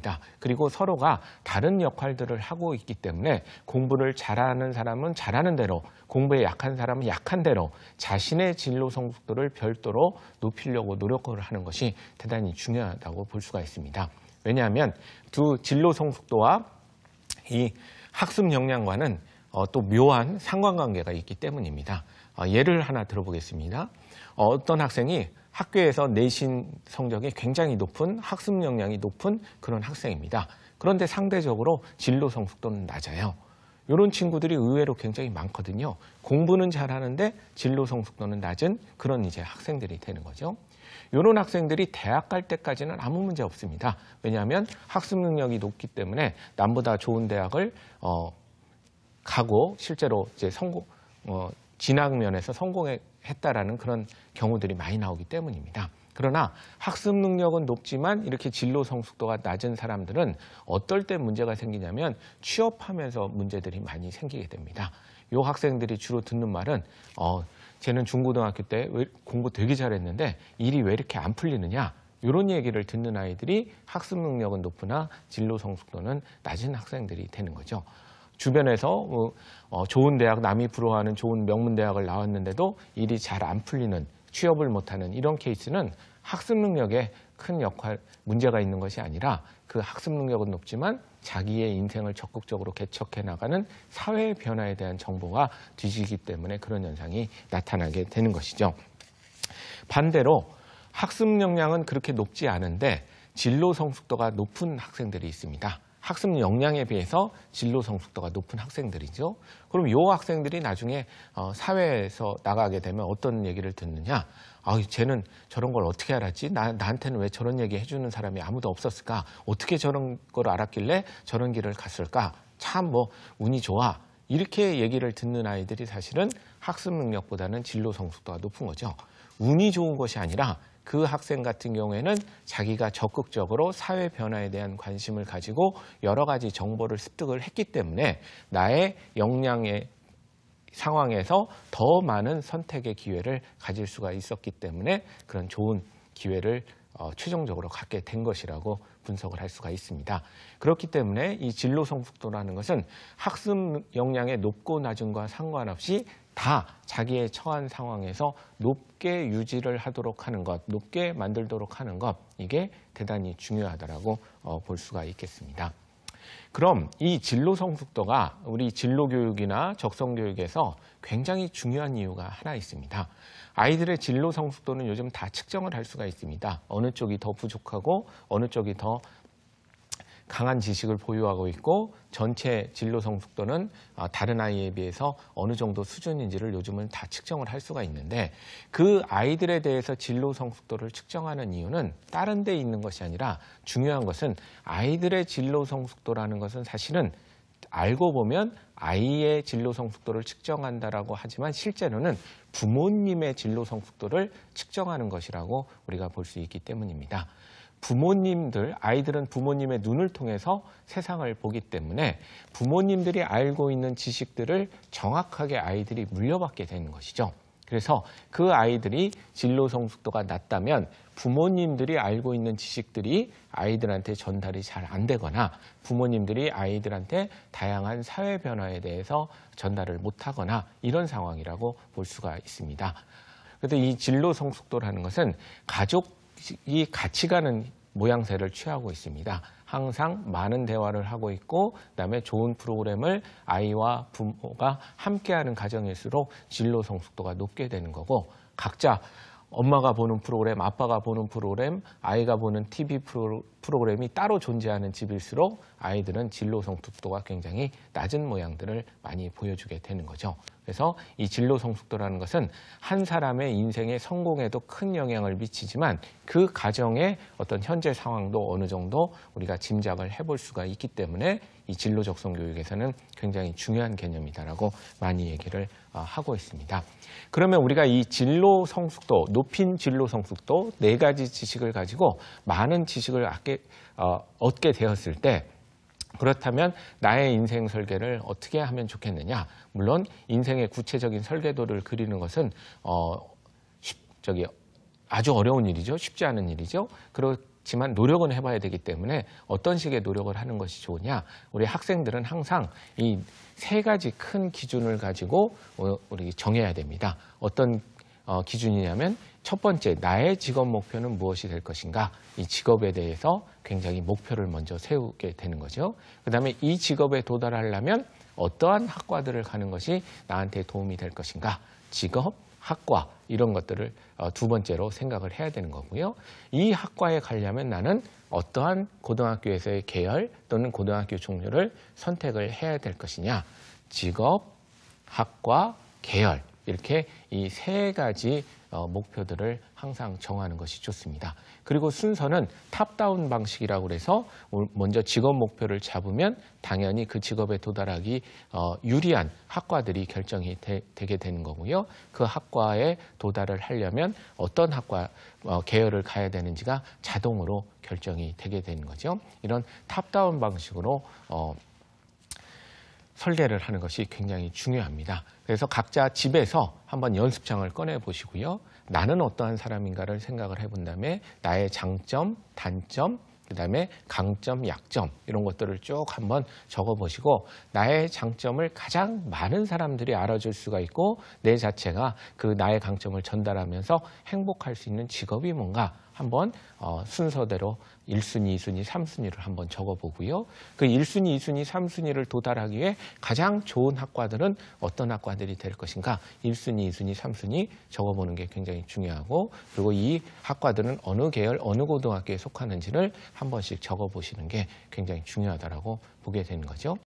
됩니다. 그리고 서로가 다른 역할들을 하고 있기 때문에 공부를 잘하는 사람은 잘하는 대로, 공부에 약한 사람은 약한 대로 자신의 진로 성숙도를 별도로 높이려고 노력을 하는 것이 대단히 중요하다고 볼 수가 있습니다. 왜냐하면 두 진로 성숙도와 이 학습 역량과는 또 묘한 상관관계가 있기 때문입니다. 예를 하나 들어보겠습니다. 어떤 학생이 학교에서 내신 성적이 굉장히 높은, 학습 역량이 높은 그런 학생입니다. 그런데 상대적으로 진로 성숙도는 낮아요. 이런 친구들이 의외로 굉장히 많거든요. 공부는 잘하는데 진로 성숙도는 낮은 그런 이제 학생들이 되는 거죠. 이런 학생들이 대학 갈 때까지는 아무 문제 없습니다. 왜냐하면 학습 능력이 높기 때문에 남보다 좋은 대학을 가고 실제로 이제 진학 면에서 성공했다라는 그런 경우들이 많이 나오기 때문입니다. 그러나 학습 능력은 높지만 이렇게 진로 성숙도가 낮은 사람들은 어떨 때 문제가 생기냐면 취업하면서 문제들이 많이 생기게 됩니다. 이 학생들이 주로 듣는 말은 쟤는 중고등학교 때 공부 되게 잘했는데 일이 왜 이렇게 안 풀리느냐, 이런 얘기를 듣는 아이들이 학습 능력은 높으나 진로 성숙도는 낮은 학생들이 되는 거죠. 주변에서 좋은 대학, 남이 부러워하는 좋은 명문대학을 나왔는데도 일이 잘 안 풀리는, 취업을 못하는 이런 케이스는 학습 능력에 큰 문제가 있는 것이 아니라 그 학습 능력은 높지만 자기의 인생을 적극적으로 개척해 나가는 사회의 변화에 대한 정보가 뒤지기 때문에 그런 현상이 나타나게 되는 것이죠. 반대로 학습 역량은 그렇게 높지 않은데 진로 성숙도가 높은 학생들이 있습니다. 학습 역량에 비해서 진로 성숙도가 높은 학생들이죠. 그럼 이 학생들이 나중에 사회에서 나가게 되면 어떤 얘기를 듣느냐? 쟤는 저런 걸 어떻게 알았지? 나한테는 왜 저런 얘기 해주는 사람이 아무도 없었을까? 어떻게 저런 걸 알았길래 저런 길을 갔을까? 참 운이 좋아. 이렇게 얘기를 듣는 아이들이 사실은 학습 능력보다는 진로 성숙도가 높은 거죠. 운이 좋은 것이 아니라 그 학생 같은 경우에는 자기가 적극적으로 사회 변화에 대한 관심을 가지고 여러 가지 정보를 습득을 했기 때문에 나의 역량의 상황에서 더 많은 선택의 기회를 가질 수가 있었기 때문에 그런 좋은 기회를 최종적으로 갖게 된 것이라고 분석을 할 수가 있습니다. 그렇기 때문에 이 진로 성숙도라는 것은 학습 역량의 높고 낮음과 상관없이 다 자기의 처한 상황에서 높게 유지를 하도록 하는 것, 높게 만들도록 하는 것, 이게 대단히 중요하다고 볼 수가 있겠습니다. 그럼 이 진로 성숙도가 우리 진로 교육이나 적성 교육에서 굉장히 중요한 이유가 하나 있습니다. 아이들의 진로 성숙도는 요즘 다 측정을 할 수가 있습니다. 어느 쪽이 더 부족하고 어느 쪽이 더 강한 지식을 보유하고 있고 전체 진로 성숙도는 다른 아이에 비해서 어느 정도 수준인지를 요즘은 다 측정을 할 수가 있는데 그 아이들에 대해서 진로 성숙도를 측정하는 이유는 다른 데 있는 것이 아니라 중요한 것은 아이들의 진로 성숙도라는 것은 사실은 알고 보면 아이의 진로 성숙도를 측정한다라고 하지만 실제로는 부모님의 진로 성숙도를 측정하는 것이라고 우리가 볼 수 있기 때문입니다. 아이들은 부모님의 눈을 통해서 세상을 보기 때문에 부모님들이 알고 있는 지식들을 정확하게 아이들이 물려받게 되는 것이죠. 그래서 그 아이들이 진로 성숙도가 낮다면 부모님들이 알고 있는 지식들이 아이들한테 전달이 잘 안 되거나 부모님들이 아이들한테 다양한 사회 변화에 대해서 전달을 못하거나 이런 상황이라고 볼 수가 있습니다. 그런데 이 진로 성숙도라는 것은 가족이 같이 가는 모양새를 취하고 있습니다. 항상 많은 대화를 하고 있고 그다음에 좋은 프로그램을 아이와 부모가 함께하는 가정일수록 진로 성숙도가 높게 되는 거고 각자 엄마가 보는 프로그램, 아빠가 보는 프로그램, 아이가 보는 TV 프로그램이 따로 존재하는 집일수록 아이들은 진로 성숙도가 굉장히 낮은 모양들을 많이 보여주게 되는 거죠. 그래서 이 진로 성숙도라는 것은 한 사람의 인생의 성공에도 큰 영향을 미치지만 그 가정의 어떤 현재 상황도 어느 정도 우리가 짐작을 해볼 수가 있기 때문에 이 진로 적성 교육에서는 굉장히 중요한 개념이다라고 많이 얘기를 하고 있습니다. 그러면 우리가 이 진로 성숙도, 높인 진로 성숙도 4가지 지식을 가지고 많은 지식을 얻게 되었을 때 그렇다면 나의 인생 설계를 어떻게 하면 좋겠느냐? 물론 인생의 구체적인 설계도를 그리는 것은 아주 어려운 일이죠. 쉽지 않은 일이죠. 그렇지만 노력은 해봐야 되기 때문에 어떤 식의 노력을 하는 것이 좋으냐? 우리 학생들은 항상 이 세 가지 큰 기준을 가지고 우리 정해야 됩니다. 어떤 기준이냐면 첫 번째, 나의 직업 목표는 무엇이 될 것인가? 이 직업에 대해서 굉장히 목표를 먼저 세우게 되는 거죠. 그 다음에 이 직업에 도달하려면 어떠한 학과들을 가는 것이 나한테 도움이 될 것인가? 직업, 학과 이런 것들을 두 번째로 생각을 해야 되는 거고요. 이 학과에 가려면 나는 어떠한 고등학교에서의 계열 또는 고등학교 종류를 선택을 해야 될 것이냐. 직업, 학과, 계열 이렇게 이 세 가지 목표들을 항상 정하는 것이 좋습니다. 그리고 순서는 탑다운 방식이라고 해서 먼저 직업 목표를 잡으면 당연히 그 직업에 도달하기 유리한 학과들이 결정이 되게 되는 거고요. 그 학과에 도달을 하려면 어떤 학과 계열을 가야 되는지가 자동으로 결정이 되게 되는 거죠. 이런 탑다운 방식으로 설계를 하는 것이 굉장히 중요합니다. 그래서 각자 집에서 한번 연습장을 꺼내 보시고요. 나는 어떠한 사람인가를 생각을 해본 다음에 나의 장점, 단점, 그 다음에 강점, 약점 이런 것들을 쭉 한번 적어보시고 나의 장점을 가장 많은 사람들이 알아줄 수가 있고 내 자체가 그 나의 강점을 전달하면서 행복할 수 있는 직업이 뭔가 한번 순서대로 1순위, 2순위, 3순위를 한번 적어보고요. 그 1순위, 2순위, 3순위를 도달하기 위해 가장 좋은 학과들은 어떤 학과들이 될 것인가 1순위, 2순위, 3순위 적어보는 게 굉장히 중요하고 그리고 이 학과들은 어느 계열, 어느 고등학교에 속하는지를 한 번씩 적어보시는 게 굉장히 중요하다고 보게 되는 거죠.